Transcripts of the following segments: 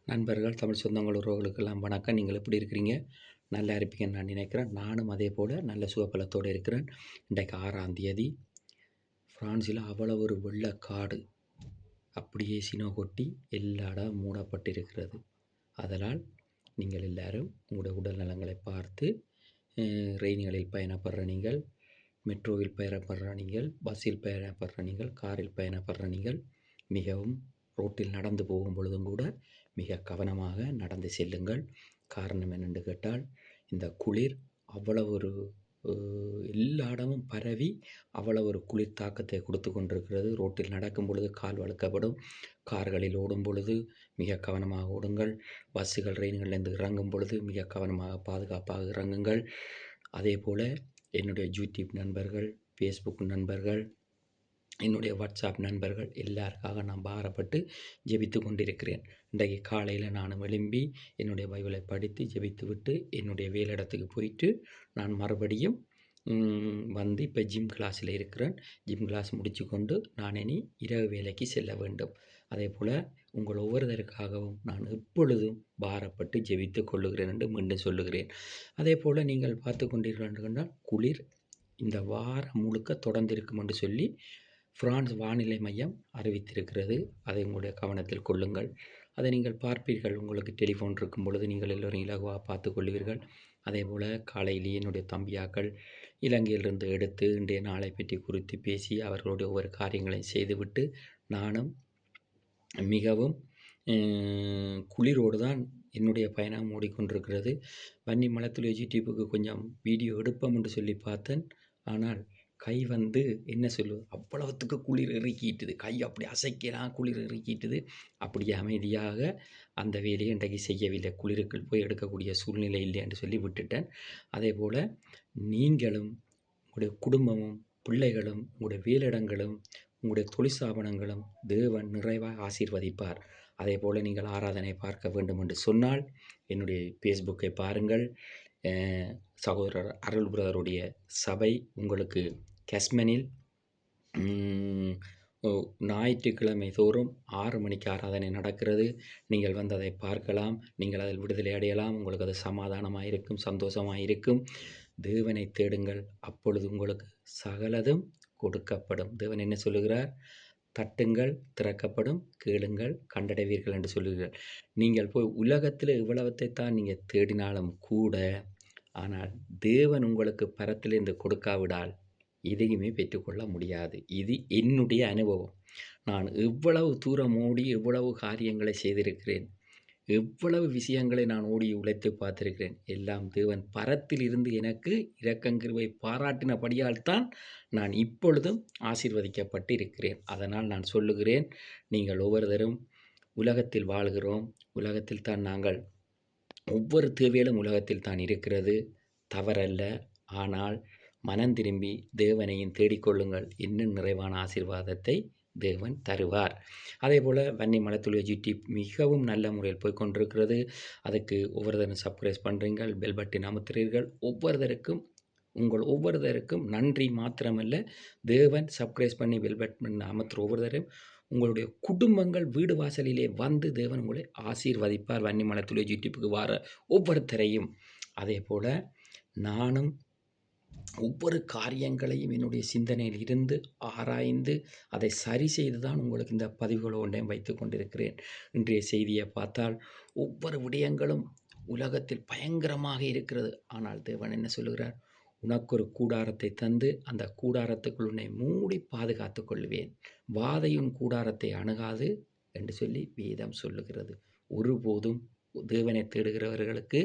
நண்பர்கள், தமிழ் சொந்தங்கள், உறவுகளுக்கெல்லாம் வணக்கம். நீங்கள் எப்படி இருக்கிறீங்க? நல்லா இருப்பீங்கன்னு நான் நினைக்கிறேன். நானும் அதே போல் நல்ல சுகபலத்தோடு இருக்கிறேன். இன்றைக்கு 6ஆம் தேதி. ஃப்ரான்ஸில் அவ்வளவு ஒரு வெள்ளக்காடு அப்படியே சினோ கொட்டி எல்லா இடம் மூடப்பட்டிருக்கிறது. அதனால் நீங்கள் எல்லாரும் உங்களுடைய உடல் நலங்களை பார்த்து ரெயின்களில் பயணப்படுற நீங்கள், மெட்ரோவில் பயணப்படுற நீங்கள், பஸ்ஸில் பயணப்படுற நீங்கள், காரில் பயணப்படுற நீங்கள் மிகவும் ரோட்டில் நடந்து போகும் பொழுதும் கூட மிக கவனமாக நடந்து செல்லுங்கள். காரணம் என்னென்று கேட்டால், இந்த குளிர் அவ்வளவு ஒரு எல்லா இடமும் பரவி அவ்வளவு ஒரு குளிர் தாக்கத்தை கொடுத்து கொண்டிருக்கிறது. ரோட்டில் நடக்கும் பொழுது கால் வழுக்கப்படும். கார்களில் ஓடும் பொழுது மிக கவனமாக ஓடுங்கள். பஸ்ஸுகள் ரெயின்களிலிருந்து இறங்கும் பொழுது மிக கவனமாக பாதுகாப்பாக இறங்குங்கள். அதே போல் என்னுடைய யூடியூப் நண்பர்கள், ஃபேஸ்புக் நண்பர்கள், என்னுடைய வாட்ஸ்அப் நண்பர்கள் எல்லாருக்காக நான் பாரப்பட்டு ஜெபித்து கொண்டிருக்கிறேன். இன்றைக்கு காலையில் நானும் எழும்பி என்னுடைய பைபிளை படித்து ஜெபித்து விட்டு என்னுடைய வேலையிடத்துக்கு போயிட்டு நான் மறுபடியும் வந்து இப்போ ஜிம் கிளாஸில் இருக்கிறேன். ஜிம் கிளாஸ் முடித்து கொண்டு நான் இனி இரவு வேலைக்கு செல்ல வேண்டும். அதே போல் உங்கள் ஒவ்வொருவருக்காகவும் நான் எப்பொழுதும் பாரப்பட்டு ஜெபித்து கொள்ளுகிறேன் என்று மீண்டும் சொல்லுகிறேன். அதே போல் நீங்கள் பார்த்து கொண்டீர்கள் என்றால் குளிர் இந்த வாரம் முழுக்க தொடர்ந்திருக்கும் என்று சொல்லி ஃப்ரான்ஸ் வானிலை மையம் அறிவித்திருக்கிறது. அதை உங்களுடைய கவனத்தில் கொள்ளுங்கள். அதை நீங்கள் பார்ப்பீர்கள். உங்களுக்கு டெலிஃபோன் இருக்கும் பொழுது நீங்கள் எல்லோரும் இலகுவாக பார்த்து கொள்வீர்கள். அதே போல் காலையிலேயே என்னுடைய தம்பியாக்கள் இலங்கையிலிருந்து எடுத்து இன்றைய நாளை பற்றி குறித்து பேசி அவர்களுடைய ஒவ்வொரு காரியங்களையும் செய்துவிட்டு நானும் மிகவும் குளிரோடு தான் என்னுடைய பயணம் ஓடிக்கொண்டிருக்கிறது. வன்னி மலத்துளி யூடியூப்புக்கு கொஞ்சம் வீடியோ எடுப்போம் என்று சொல்லி பார்த்தேன். ஆனால் கை வந்து என்ன சொல்லுவது, அவ்வளவுத்துக்கு குளிர் இறுக்கிட்டுது. கை அப்படி அசைக்கலாம், குளிர் இறுக்கிட்டுது. அப்படியே அமைதியாக அந்த வேலையை இன்றைக்கு செய்யவில்லை. குளிருக்குள் போய் எடுக்கக்கூடிய சூழ்நிலை இல்லை என்று சொல்லி விட்டுட்டேன். அதே போல் நீங்களும் உங்களுடைய குடும்பமும் பிள்ளைகளும் உங்களுடைய வேலையிடங்களும் உங்களுடைய தொழிற்சாபனங்களும் தேவன் நிறைவாக ஆசீர்வதிப்பார். அதே போல் நீங்கள் ஆராதனை பார்க்க வேண்டும் என்று சொன்னால் என்னுடைய ஃபேஸ்புக்கை பாருங்கள். சகோதரர் அருள் பிரதருடைய சபை உங்களுக்கு கஸ்மனில் ஞாயிற்றுக்கிழமை தோறும் 6 மணிக்கு ஆராதனை நடக்கிறது. நீங்கள் வந்து அதை பார்க்கலாம். நீங்கள் அதில் விடுதலை அடையலாம். உங்களுக்கு அது சமாதானமாக இருக்கும், சந்தோஷமாக இருக்கும். தேவனை தேடுங்கள், அப்பொழுது உங்களுக்கு சகலதும் கொடுக்கப்படும். தேவன் என்ன சொல்லுகிறார்? தட்டுங்கள், திறக்கப்படும், கேளுங்கள், கண்டடைவீர்கள் என்று சொல்லுகிறார். நீங்கள் போய் உலகத்தில் இவ்வளவத்தை தான் நீங்கள் தேடினாலும் கூட, ஆனால் தேவன் உங்களுக்கு பரத்திலிருந்து கொடுக்காவிடால் எதையுமே பெற்றுக்கொள்ள முடியாது. இது என்னுடைய அனுபவம். நான் எவ்வளவு தூரம் ஓடி எவ்வளவு காரியங்களை செய்திருக்கிறேன், எவ்வளவு விஷயங்களை நான் ஓடி உழைத்து பார்த்திருக்கிறேன். எல்லாம் தேவன் பரத்தில் இருந்து எனக்கு இரக்கங்கிருபை பாராட்டினபடியால் தான் நான் இப்பொழுதும் ஆசீர்வதிக்கப்பட்டு இருக்கிறேன். அதனால் நான் சொல்லுகிறேன், நீங்கள் ஒவ்வொருத்தரும் உலகத்தில் வாழ்கிறோம். உலகத்தில் தான் நாங்கள் ஒவ்வொரு தேவையிலும் உலகத்தில் தான் இருக்கிறது, தவறல்ல. ஆனால் மனம் திரும்பி தேவனையும் தேடிக்கொள்ளுங்கள். இன்னும் நிறைவான ஆசீர்வாதத்தை தேவன் தருவார். அதே போல் வன்னி மலத்துளி யூடியூப் மிகவும் நல்ல முறையில் போய்கொண்டிருக்கிறது. அதுக்கு ஒவ்வொருத்தரும் சப்ஸ்கிரைப் பண்ணுறீர்கள், பெல் பட்டன் அமுத்துறீர்கள். உங்கள் ஒவ்வொருத்தருக்கும் நன்றி மாத்திரமல்ல, தேவன் சப்ஸ்கிரைப் பண்ணி பெல் பட்டன் அமுத்துற ஒவ்வொருத்தரும் உங்களுடைய குடும்பங்கள் வீடு வாசலிலே வந்து தேவன் உங்களை ஆசீர்வதிப்பார். வன்னி மலத்துளி யூடியூப்புக்கு வர ஒவ்வொருத்தரையும். அதே போல் நானும் ஒவ்வொரு காரியங்களையும் என்னுடைய சிந்தனையில் இருந்து ஆராய்ந்து அதை சரி செய்து தான் உங்களுக்கு இந்த பதிவுகளை ஒன்றையும் வைத்து கொண்டிருக்கிறேன். இன்றைய செய்தியை பார்த்தால் ஒவ்வொரு விடயங்களும் உலகத்தில் பயங்கரமாக இருக்கிறது. ஆனால் தேவன் என்ன சொல்லுகிறார்? உனக்கு ஒரு கூடாரத்தை தந்து அந்த கூடாரத்துக்குள் உன்னை மூடி பாதுகாத்து கொள்வேன், வாதையின் கூடாரத்தை அணுகாது என்று சொல்லி வேதம் சொல்லுகிறது. ஒருபோதும் தேவனை தேடுகிறவர்களுக்கு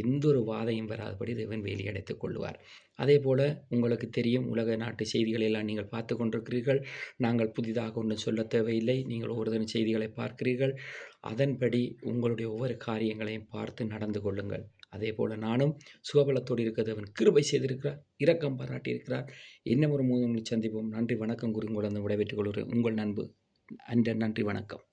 எந்த ஒரு வாதையும் வராதபடி தேவன் வேலியடைத்துக் கொள்வார். அதே போல் உங்களுக்கு தெரியும், உலக நாட்டு செய்திகளை எல்லாம் நீங்கள் பார்த்து கொண்டிருக்கிறீர்கள். நாங்கள் புதிதாக ஒன்றும் சொல்ல தேவையில்லை. நீங்கள் ஒவ்வொரு செய்திகளை பார்க்கிறீர்கள். அதன்படி உங்களுடைய ஒவ்வொரு காரியங்களையும் பார்த்து நடந்து கொள்ளுங்கள். அதே போல் நானும் சுகபலத்தோடு இருக்க தேவன் கிருபை செய்திருக்கிறார், இரக்கம் பாராட்டியிருக்கிறார். இன்னும் ஒரு 3 சந்திப்போம். நன்றி, வணக்கம். உங்களை விடைபெற்றுக் கொள்கிறேன். உங்கள் நண்பு. நன்றி, வணக்கம்.